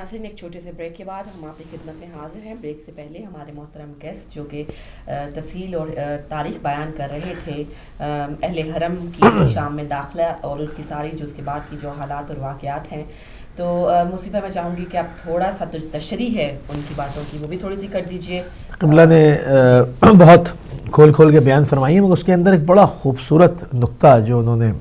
ناظرین ایک چھوٹے سے بریک کے بعد ہم آپ کی خدمت میں حاضر ہیں. بریک سے پہلے ہمارے محترم گیسٹ جو کہ تفصیل اور تاریخ بیان کر رہے تھے اہل حرم کی شام میں داخلہ اور اس کی ساری جو اس کے بعد کی جو حالات اور واقعات ہیں. تو مصیبہ میں چاہوں گی کہ آپ تھوڑا سا تشریح ہے ان کی باتوں کی وہ بھی تھوڑی سی کر دیجئے. قبلہ نے بہت کھول کھول کے بیان فرمائی ہے، مگر اس کے اندر ایک بڑا خوبصورت نقطہ جو انہوں نے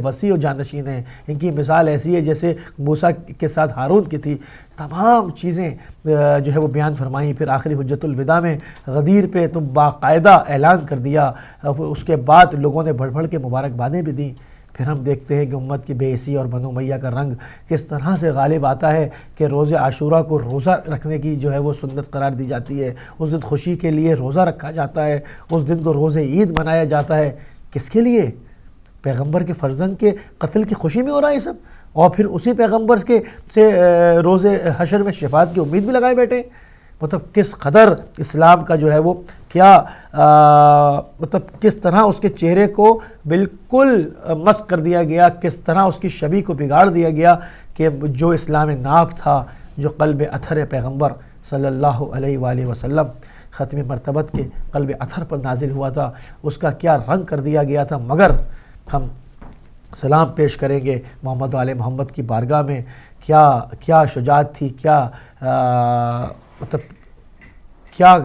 وسیع و جانشین ہیں، ان کی مثال ایسی ہے جیسے موسیٰ کے ساتھ ہارون کی تھی. تمام چیزیں جو ہے وہ بیان فرمائیں. پھر آخری حجت الوداع میں غدیر پہ تم باقاعدہ اعلان کر دیا. اس کے بعد لوگوں نے بڑھ بڑھ کے مبارکبادیں بھی دیں. پھر ہم دیکھتے ہیں کہ امت کی بے حسی اور بنو امیہ کا رنگ کس طرح سے غالب آتا ہے کہ روز عاشوراء کو روزہ رکھنے کی جو ہے وہ سنت قرار دی جاتی ہے. اس دن خوشی کے لیے روزہ رکھا جاتا ہے، اس دن کو روز عید منایا جاتا ہے. کس کے لیے؟ پیغمبر کے فرزند کے قتل کی خوشی میں ہو رہا ہے یہ سب، اور پھر اسی پیغمبر سے روز حشر میں شفاعت کی امید بھی لگائے بیٹھے. مطلب کس قدر اسلام کا جو ہے وہ کیا مطلب کس طرح اس کے چہرے کو بالکل مسخ کر دیا گیا، کس طرح اس کی شبیہ کو بگاڑ دیا گیا کہ جو اسلام ناب تھا، جو قلب اطہر پیغمبر صلی اللہ علیہ وآلہ وسلم ختم مرتبت کے قلب اطہر پر نازل ہوا تھا، اس کا کیا رنگ کر دیا گیا تھا. مگر ہم سلام پیش کریں گے محمد و آل محمد کی بارگاہ میں. کیا شجاعت تھی، کیا مطلب کیا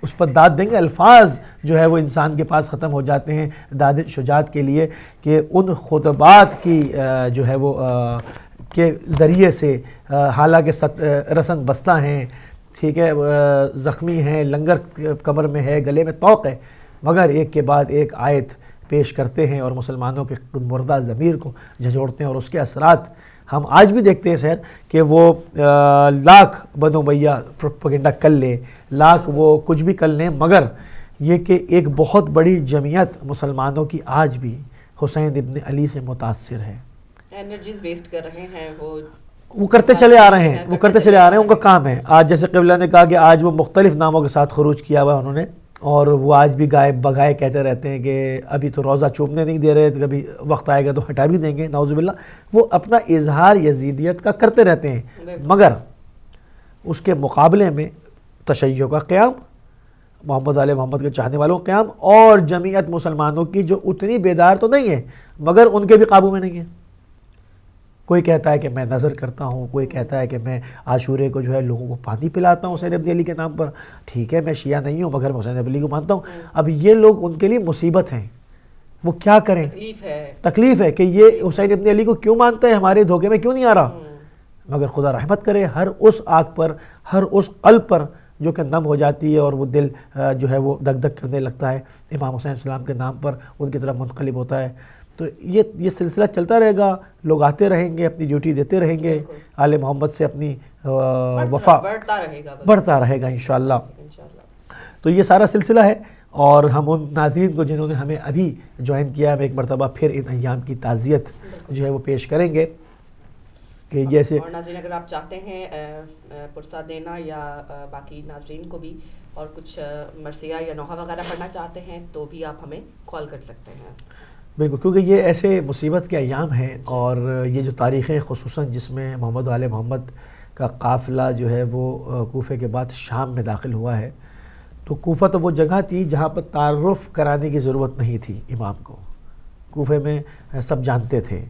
اس پر داد دیں گے. الفاظ جو ہے وہ انسان کے پاس ختم ہو جاتے ہیں داد شجاعت کے لیے کہ ان خطبات کی جو ہے وہ کے ذریعے سے حالانکہ رسن بستہ ہیں، ٹھیک ہے، زخمی ہیں، لنگر کمر میں ہے، گلے میں طوق ہے، مگر ایک کے بعد ایک آیت پیش کرتے ہیں اور مسلمانوں کے مردہ ضمیر کو جھنجھوڑتے ہیں. اور اس کے اثرات ہم آج بھی دیکھتے ہیں سر کہ وہ لاکھ بنو امیہ پروپیگنڈا کر لے، لاکھ وہ کچھ بھی کر لیں، مگر یہ کہ ایک بہت بڑی جمعیت مسلمانوں کی آج بھی حسین ابن علی سے متاثر ہے. انرجیز ویسٹ کر رہے ہیں، وہ کرتے چلے آ رہے ہیں، ان کا کام ہے. آج جیسے قبلہ نے کہا کہ آج وہ مختلف ناموں کے ساتھ خروج کیا ہوا انہوں نے، اور وہ آج بھی گائے بگائے کہتے رہتے ہیں کہ ابھی تو روزہ چوبنے نہیں دے رہے، کبھی وقت آئے گا تو ہٹا بھی دیں گے، نعوذ باللہ. وہ اپنا اظہار یزیدیت کا کرتے رہتے ہیں، مگر اس کے مقابلے میں تشیع کا قیام، محمد علیہ محمد کے چاہنے والوں کا قیام، اور جمعیت مسلمانوں کی جو اتنی بیدار تو نہیں ہے مگر ان کے بھی قابو میں نہیں ہے. کوئی کہتا ہے کہ میں نظر کرتا ہوں، کوئی کہتا ہے کہ میں عاشورے کو جو ہے لوگوں کو پانی پلاتا ہوں حسین ابن علی کے نام پر. ٹھیک ہے، میں شیعہ نہیں ہوں مگر میں حسین ابن علی کو مانتا ہوں. اب یہ لوگ ان کے لیے مصیبت ہیں، وہ کیا کریں؟ تکلیف ہے کہ یہ حسین ابن علی کو کیوں مانتا ہے، ہمارے دھوکے میں کیوں نہیں آ رہا. مگر خدا رحمت کرے ہر اس آگ پر، ہر اس قلب پر جو کہ نم ہو جاتی ہے اور وہ دل جو ہے وہ دھک دھک کرنے لگتا ہے امام حسین السلام کے نام پر ان کی طرف منقلب ہوتا ہے. تو یہ سلسلہ چلتا رہے گا، لوگ آتے رہیں گے، اپنی ڈیوٹی دیتے رہیں گے، آل محمد سے اپنی وفا بڑھتا رہے گا انشاءاللہ. تو یہ سارا سلسلہ ہے، اور ہم ان ناظرین کو جنہوں نے ہمیں ابھی جوائن کیا ہے، ایک مرتبہ پھر ان ایام کی تعزیت جو ہے وہ پیش کریں گے کہ جیسے. اور ناظرین اگر آپ چاہتے ہیں پرسہ دینا یا باقی ناظرین کو بھی اور کچھ مرثیہ یا نوحہ وغیرہ پڑھنا چاہتے ہیں تو بھی آپ ہمیں کال کر سکتے ہیں. بالکل، کیونکہ یہ ایسے مصیبت کے ایام ہیں، اور یہ جو تاریخیں خصوصاً جس میں محمد علیہ محمد کا قافلہ جو ہے وہ کوفے کے بعد شام میں داخل ہوا ہے. تو کوفہ تو وہ جگہ تھی جہاں پر تعارف کرانے کی ضرورت نہیں تھی امام کو. کوفے میں سب جانتے تھے،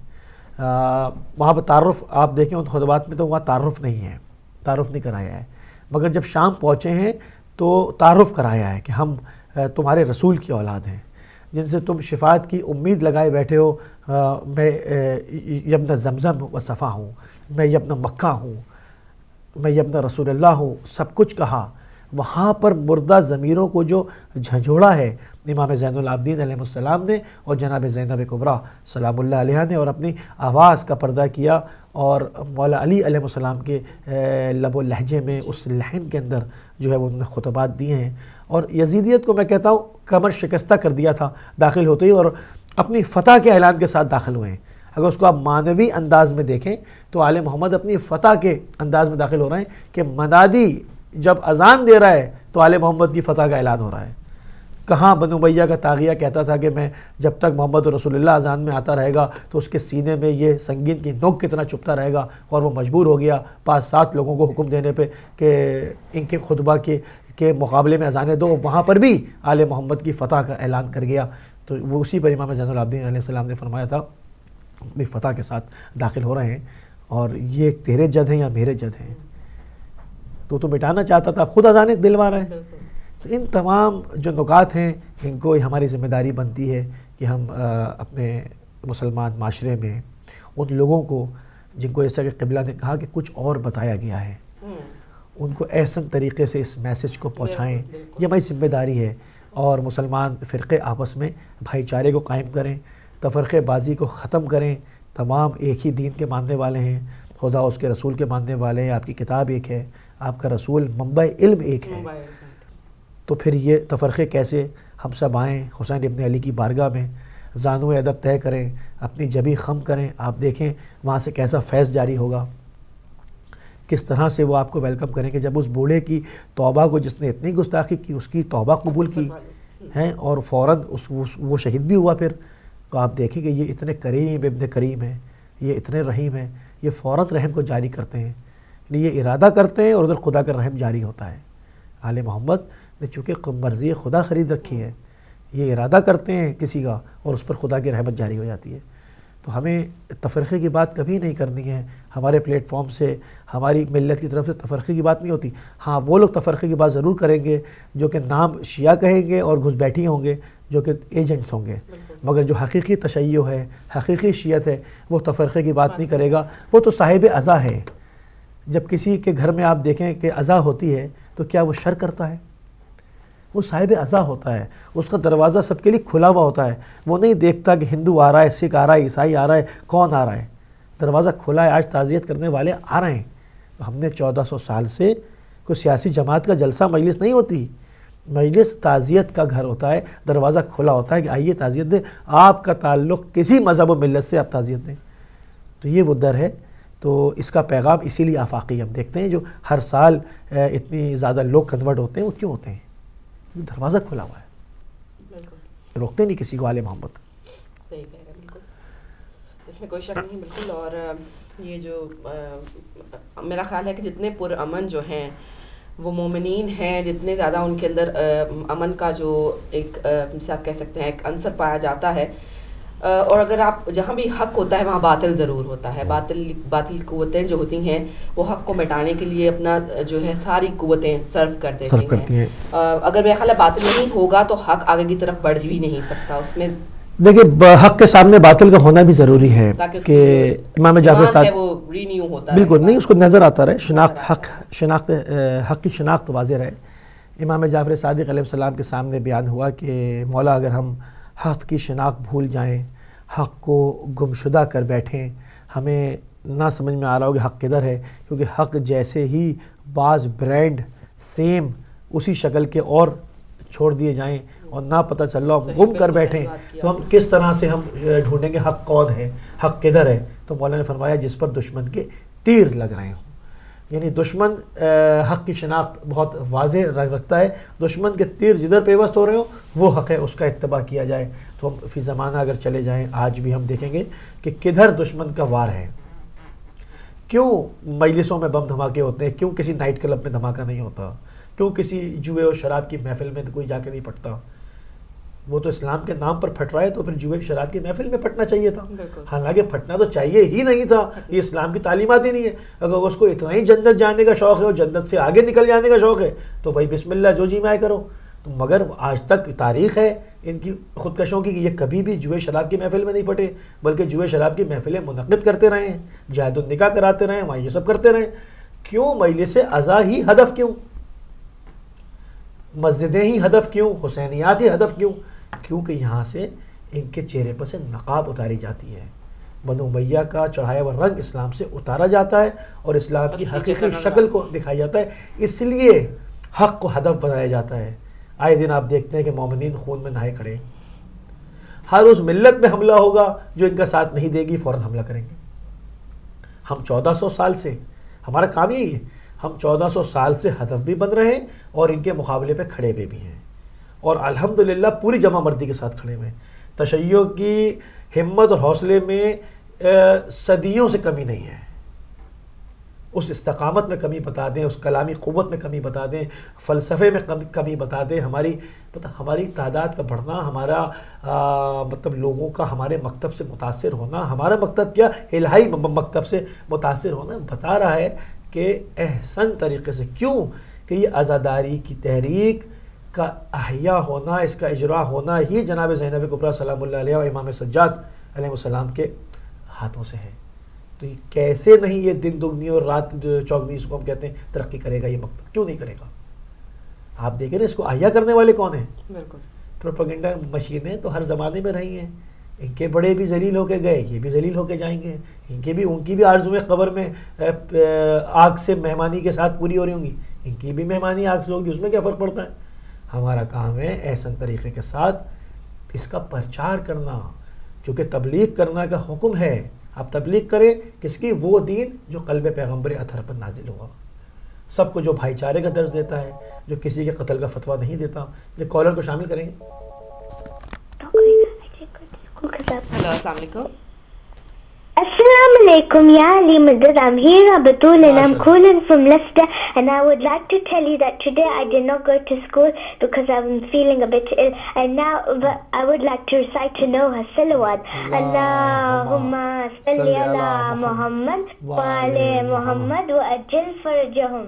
وہاں پر تعارف آپ دیکھیں ان خطبات میں تو وہاں تعارف نہیں ہے، تعارف نہیں کرایا ہے. مگر جب شام پہنچے ہیں تو تعارف کرایا ہے کہ ہم تمہارے رسول کی اولاد ہیں جن سے تم شفاعت کی امید لگائے بیٹھے ہو. میں یبن زمزم و صفا ہوں، میں یبن مکہ ہوں، میں یبن رسول اللہ ہوں، سب کچھ کہا. وہاں پر مردہ ضمیروں کو جو جھنجھوڑا ہے امام زین العابدین علیہ السلام نے اور جناب زینب کبریٰ سلام اللہ علیہ نے، اور اپنی آواز کا پردہ کیا اور مولا علی علیہ السلام کے لب و لہجے میں اس لحن کے اندر جو ہے وہ انہوں نے خطبات دیے ہیں. اور یزیدیت کو میں کہتا ہوں کمر شکستہ کر دیا تھا داخل ہوتے ہی، اور اپنی فتح کے اعلان کے ساتھ داخل ہوئے ہیں. اگر اس کو آپ معنوی انداز میں دیکھیں تو آل محمد اپنی فتح کے انداز میں داخل ہو رہے ہیں کہ منادی جب اذان دے رہا ہے تو آل محمد کی فتح کا اعلان ہو رہا ہے. کہاں بنو امیہ کا طاغیہ کہتا تھا کہ میں جب تک محمد رسول اللہ اذان میں آتا رہے گا تو اس کے سینے میں یہ سنگین کی نوک کتنا چپتا رہے گا، اور وہ مجبور ہو گیا 5-7 لوگوں کو حکم دینے پہ کہ ان کے خطبہ کے مقابلے میں اذانیں دو، وہاں پر بھی آل محمد کی فتح کا اعلان کر گیا۔ تو وہ اسی پر امام زین العابدین علیہ السلام نے فرمایا تھا اپنی فتح کے ساتھ داخل ہو رہے ہیں، اور یہ تیرے جد ہیں یا میرے جد ہیں، تو مٹانا چاہتا تھا، اب خود اذانیں دلوا رہے ہیں۔ تو ان تمام جو نکات ہیں ان کو ہماری ذمہ داری بنتی ہے کہ ہم اپنے مسلمان معاشرے میں ان لوگوں کو جن کو جیسا کہ قبلہ نے کہا کہ کچھ اور بتایا گیا ہے، ان کو احسن طریقے سے اس میسج کو پہنچائیں، یہ ہماری ذمہ داری ہے۔ اور مسلمان فرقے آپس میں بھائی چارے کو قائم کریں، تفرقے بازی کو ختم کریں، تمام ایک ہی دین کے ماننے والے ہیں، خدا اس کے رسول کے ماننے والے ہیں، آپ کی کتاب ایک ہے، آپ کا رسول منبع علم ایک ہے، تو پھر یہ تفرقے کیسے؟ ہم سب آئیں حسین ابن علی کی بارگاہ میں، زانو ادب طے کریں، اپنی جبی خم کریں، آپ دیکھیں وہاں سے کیسا فیض جاری ہوگا، کس طرح سے وہ آپ کو ویلکم کریں کہ جب اس بوڑھے کی توبہ کو جس نے اتنی گستاخی کی اس کی توبہ قبول کی ہیں اور فوراً وہ شہید بھی ہوا پھر، تو آپ دیکھیں کہ یہ اتنے کریم ابن کریم ہیں، یہ اتنے رحیم ہیں، یہ فوراً رحم کو جاری کرتے ہیں، یعنی یہ ارادہ کرتے ہیں اور ادھر خدا کا رحم جاری ہوتا ہے۔ آل محمد نے چونکہ مرضی خدا خرید رکھی ہے، یہ ارادہ کرتے ہیں کسی کا اور اس پر خدا کی رحمت جاری ہو جاتی ہے۔ تو ہمیں تفرقے کی بات کبھی نہیں کرنی ہے، ہمارے پلیٹ فارم سے ہماری ملت کی طرف سے تفرقے کی بات نہیں ہوتی۔ ہاں وہ لوگ تفرقے کی بات ضرور کریں گے جو کہ نام شیعہ کہیں گے اور گھس بیٹھی ہوں گے، جو کہ ایجنٹس ہوں گے، مگر جو حقیقی تشیع ہے، حقیقی شیعت ہے، وہ تفرقے کی بات نہیں کرے گا، وہ تو صاحب عزا ہے۔ جب کسی کے گھر میں آپ دیکھیں کہ عزا ہوتی ہے تو کیا وہ شر کرتا ہے؟ وہ صاحب عزا ہوتا ہے، اس کا دروازہ سب کے لیے کھلا ہوا ہوتا ہے، وہ نہیں دیکھتا کہ ہندو آ رہا ہے، سکھ آ رہا ہے، عیسائی آ رہا ہے، کون آ رہا ہے، دروازہ کھلا ہے، آج تعزیت کرنے والے آ رہے ہیں۔ تو ہم نے 1400 سال سے کوئی سیاسی جماعت کا جلسہ مجلس نہیں ہوتی، مجلس تعزیت کا گھر ہوتا ہے، دروازہ کھلا ہوتا ہے کہ آئیے تعزیت دیں، آپ کا تعلق کسی مذہب و ملت سے آپ تعزیت دیں۔ تو یہ وہ در ہے، تو اس کا پیغام اسی لیے آفاقی ہم دیکھتے ہیں جو ہر سال اتنی زیادہ لوگ کنورٹ ہوتے ہیں، وہ کیوں ہوتے ہیں؟ دروازہ کھلا ہوا ہے، روکتے نہیں کسی کو آل محمد۔ صحیح کہہ رہے ہیں، بالکل اس میں کوئی شک نہیں، بالکل۔ اور یہ جو میرا خیال ہے کہ جتنے پرامن جو ہیں وہ مومنین ہیں، جتنے زیادہ ان کے اندر امن کا جو ایک جسے آپ کہہ سکتے ہیں ایک عنصر پایا جاتا ہے، اور اگر آپ جہاں بھی حق ہوتا ہے وہاں باطل ضرور ہوتا ہے، باطل قوتیں جو ہوتی ہیں وہ حق کو مٹانے کے لیے اپنا جو ہے ساری قوتیں صرف کر دیتی ہیں۔ اگر میرا خیال ہے باطل نہیں ہوگا تو حق آگے کی طرف بڑھ بھی نہیں سکتا۔ اس میں دیکھیں حق کے سامنے باطل کا ہونا بھی ضروری ہے کہ امام جعفر صادق وہ رینیو ہوتا ہے، بالکل نہیں، اس کو نظر آتا رہے، حق کی شناخت واضح رہے۔ امام جعفر صادق علیہ السلام کے سامنے بیان ہوا کہ مولا اگر ہم حق کی شناخت بھول جائیں، حق کو گمشدہ کر بیٹھیں، ہمیں نہ سمجھ میں آ رہا ہو کہ حق کدھر ہے، کیونکہ حق جیسے ہی بعض برانڈ سیم اسی شکل کے اور چھوڑ دیے جائیں اور نہ پتہ چل رہا ہو، گم کر بیٹھیں، تو ہم کس طرح سے ہم ڈھونڈیں گے حق کون ہے، حق کدھر ہے؟ تو مولا نے فرمایا جس پر دشمن کے تیر لگ رہے ہوں، یعنی دشمن حق کی شناخت بہت واضح رکھتا ہے، دشمن کے تیر جدھر پیوست ہو رہے ہوں وہ حق ہے، اس کا اتباع کیا جائے۔ تو ہم فی زمانہ اگر چلے جائیں آج بھی ہم دیکھیں گے کہ کدھر دشمن کا وار ہے، کیوں مجلسوں میں بم دھماکے ہوتے ہیں، کیوں کسی نائٹ کلب میں دھماکہ نہیں ہوتا، کیوں کسی جوئے اور شراب کی محفل میں کوئی جا کے نہیں پھٹتا؟ وہ تو اسلام کے نام پر پھٹ رہا ہے تو پھر جوئے شراب کی محفل میں پھٹنا چاہیے تھا، حالانکہ پھٹنا تو چاہیے ہی نہیں تھا، یہ اسلام کی تعلیمات ہی نہیں ہے۔ اگر اس کو اتنا ہی جنت جانے کا شوق ہے اور جنت سے آگے نکل جانے کا شوق ہے تو بھائی بسم اللہ جو جی میں آئے کرو۔ تو مگر آج تک تاریخ ہے ان کی خودکشوں کی کہ یہ کبھی بھی جوئے شراب کی محفل میں نہیں پھٹے، بلکہ جوئے شراب کی محفلیں منعقد کرتے رہے ہیں، جہاد النکاح کراتے رہے ہیں، وہاں یہ سب کرتے رہے ہیں۔ کیوں مجلس عزا ہی ہدف کیوں؟ مسجدیں ہی ہدف کیوں؟ حسینیات ہی ہدف کیوں؟ کیونکہ یہاں سے ان کے چہرے پر سے نقاب اتاری جاتی ہے، بنو امیہ کا چڑھایا ہوا رنگ اسلام سے اتارا جاتا ہے اور اسلام کی حقیقی شکل کو دکھایا جاتا ہے، اس لیے حق کو ہدف بنایا جاتا ہے۔ آئے دن آپ دیکھتے ہیں کہ مومنین خون میں نہائے کھڑے، ہر اس ملت میں حملہ ہوگا جو ان کا ساتھ نہیں دے گی فوراً حملہ کریں گے۔ ہم 1400 سال سے ہمارا کام یہی ہے، ہم 1400 سال سے ہدف بھی بن رہے ہیں اور ان کے مقابلے پہ کھڑے ہوئے بھی ہیں، اور الحمدللہ پوری جمع مردی کے ساتھ کھڑے ہوئے ہیں. تشیع کی ہمت اور حوصلے میں صدیوں سے کمی نہیں ہے. اس استقامت میں کمی بتا دیں, اس کلامی قوت میں کمی بتا دیں, فلسفے میں کمی بتا دیں. ہماری تعداد کا بڑھنا, ہمارا مطلب لوگوں کا ہمارے مکتب سے متاثر ہونا, ہمارا مکتب کیا الہی مکتب سے متاثر ہونا بتا رہا ہے کہ احسن طریقے سے, کیوں کہ یہ عزاداری کی تحریک کا احیاء ہونا, اس کا اجراء ہونا ہی جناب زینب کبریٰ سلام اللہ علیہ اور امام سجاد علیہ السلام کے ہاتھوں سے ہے. تو یہ کیسے نہیں یہ دن دگنی اور رات چوگنی اس کو ہم کہتے ہیں ترقی کرے گا, یہ مکتب کیوں نہیں کرے گا؟ آپ دیکھیں نا اس کو احیا کرنے والے کون ہیں؟ بالکل پروپیگنڈا مشینیں تو ہر زمانے میں رہی ہیں. ان کے بڑے بھی ذلیل ہو کے گئے, یہ بھی ذلیل ہو کے جائیں گے. ان کی بھی آرزویں قبر میں آگ سے مہمانی کے ساتھ پوری ہو رہی ہوں گی, ان کی بھی مہمانی آگ سے ہوگی. اس میں کیا فرق پڑتا ہے؟ ہمارا کام ہے احسن طریقے کے ساتھ اس کا پرچار کرنا, کیونکہ تبلیغ کرنا کا حکم ہے. آپ تبلیغ کریں کس کی؟ وہ دین جو قلب پیغمبر اطہر پر نازل ہوا, سب کو جو بھائی چارے کا درس دیتا ہے, جو کسی کے قتل کا فتویٰ نہیں دیتا. یہ کالر کو شامل کریں گے. ہلو السلام علیکم. Assalamu alaikum, Ya Ali Madad. I'm here, Batul, and I'm calling from Leicester. And I would like to tell you that today I did not go to school because I'm feeling a bit ill. And now I would like to recite to Noha Salawat. Allahumma salli ala Muhammad wa ala Muhammad wa ajil farjahum.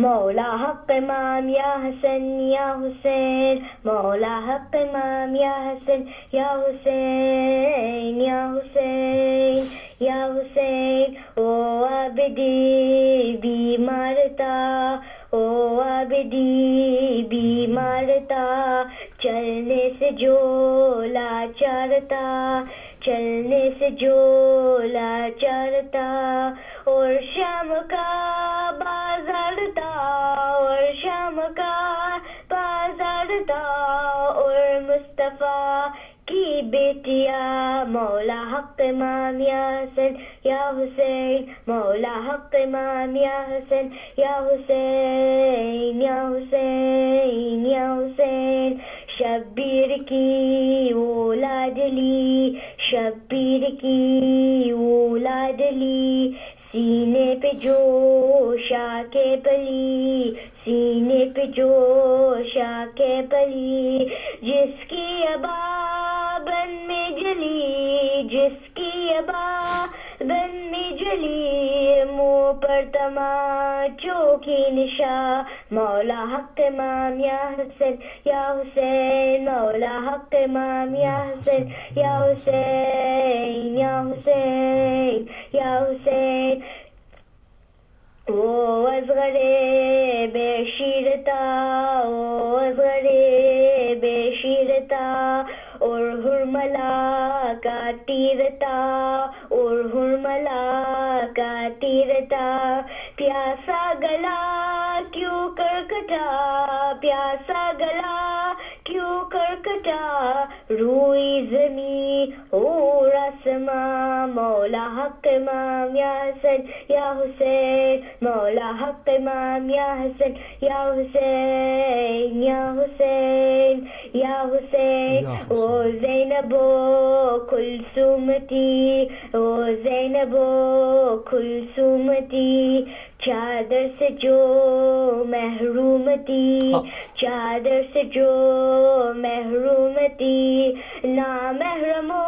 مولا حق امام یا حسن یا حسین, مولا حق امام یا حسن یا حسین یا حسین یا حسین. او عابدی بیمارتا, او عابدی بیمارتا, چلنے سے جو لاچارتا, چلنے سے جو لاچارتا. اور شام کا بازار تھا, اور شام کا بازار تھا, اور مصطفیٰ کی بیٹیا. مولا حق امام یا حسن یا حسین, مولا حق امام یا حسن یا حسین یا حسین یا حسین. شبیر کی اولاد لی, شبیر کی اولاد لی, سینے پہ جوش آ کے بلی, سینے پہ جوش آ کے بلی. جس کی ابا بن میں جلی, جس کی ابا بن میں جلی, منہ پر تماچوں کی نشاں. مولا حق امام یا حسن یا حسین, مولا حق امام یا حسن یا حسین یا حسین یا حسین. وہ اصغر بے شیرتا, وہ اصغر بے شیرتا, اور حرملا کا تیرتا, اور حرملا کا تیرتا. پیاسا گلا کیوں کرکٹا, پیاسا گلا کیوں کرکٹا, روئی زمین اور آسمان. مولا حق امام یا حسن یا حسین, مولا حق امام یا حسن یا حسین یا حسین یا حسین. او زینب و کلثومتی, او زینب و کلثومتی, چادر سے جو محروم تھی, چادر سے جو محروم تھی. نامحرموں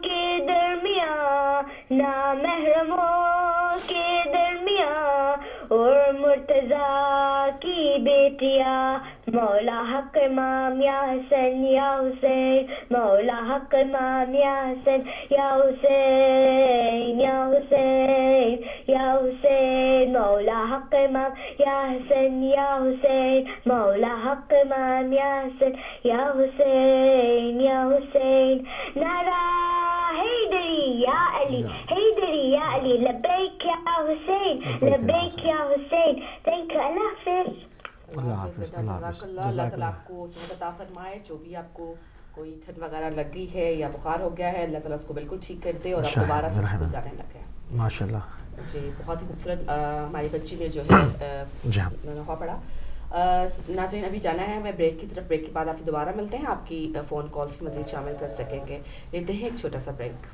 کے درمیان, نامحرموں کے درمیان, اور مرتضیٰ کی بیٹیاں. مولا حق امام یا حسن یا حسین, مولا حق امام یا حسن یا حسین یا حسین یا حسین. مولا حق امام یا حسن یا حسین, مولا حق امام یا حسن یا حسین یا حسین. نعرہ حیدری یا علی, حیدری یا علی, لبیک یا حسین, لبیک یا حسین. Thank you. اللہ حافظ. اللہ حافظ. اللہ تعالیٰ آپ کو صحت عطا فرمائے. جو بھی آپ کو کوئی ٹھنڈ وغیرہ لگی ہے یا بخار ہو گیا ہے, اللہ تعالیٰ اس کو بالکل ٹھیک کر دے اور آپ دوبارہ سے اسکول جانے لگے. ماشاء اللہ. جی بہت ہی خوبصورت ہماری بچی نے جو ہے ہوا پڑا. ناظرین ابھی جانا ہے ہمیں بریک کی طرف. بریک کے بعد آپ سے دوبارہ ملتے ہیں, آپ کی فون کالس مزید شامل کر سکیں گے. لیتے ہیں ایک چھوٹا سا بریک.